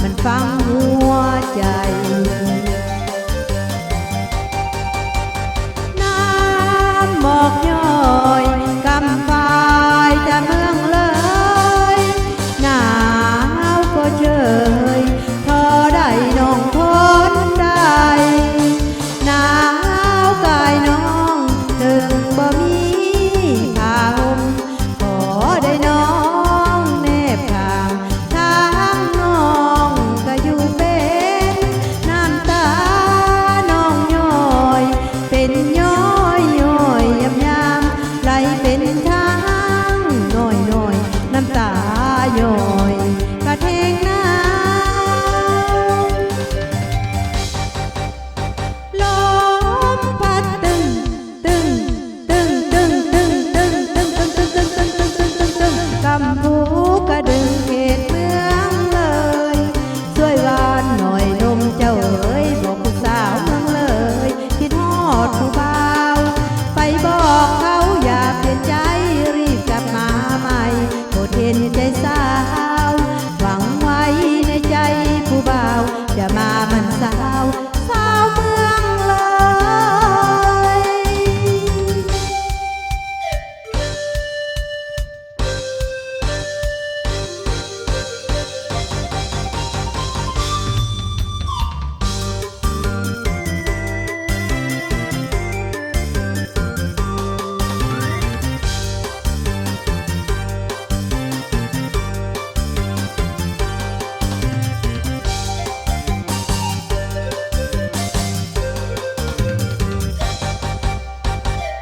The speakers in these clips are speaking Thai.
มันฟังหัวใจน้ำหมอกย้อยกำปายแต่เมืองเลยหนาวก็เฉยทอได้น้องทนได้หนาวกายน้องถึงบ่มีผ้าห่มขอได้น้องแนบข้างทางน้องก็อยู่เป็นน้ำตาน้องย้อยเป็นย้อยย้อยยำยำไหลเป็นทางน้อยน้อยน้ำตาย้อยกระเทงน้ำลมพัดตึงตึงตึงตึงตึงตึงตึงตึงตึงตึงตึงตึงตึงตึงตึงกำพูกระดึงเขตเมืองเลยช่วยวานหน่อยนมเจ้าเอ๋ยบอกผู้สาวเมืองเลยคิดฮอดผู้บ่าวไปบอกเขาอย่าเปลี่ยนใจรีบกลับมาใหม่โปรดเห็นใจสาวหวังไว้ในใจผู้บ่าวจะมามันสาวสาวเมืองเลย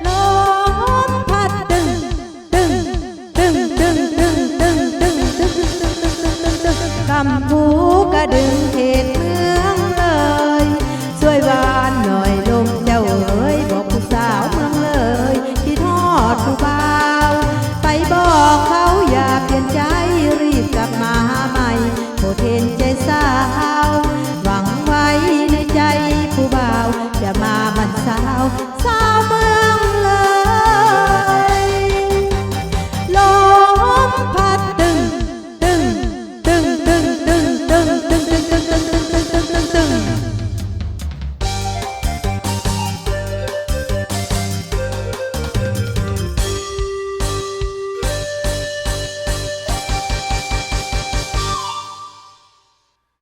ลมพัดตึงตึงตึงตึงตึงตึงตึงตึงตึงตึงตึงตึงตึงกำพูกระดึงเขตเมืองเลยช่วยวา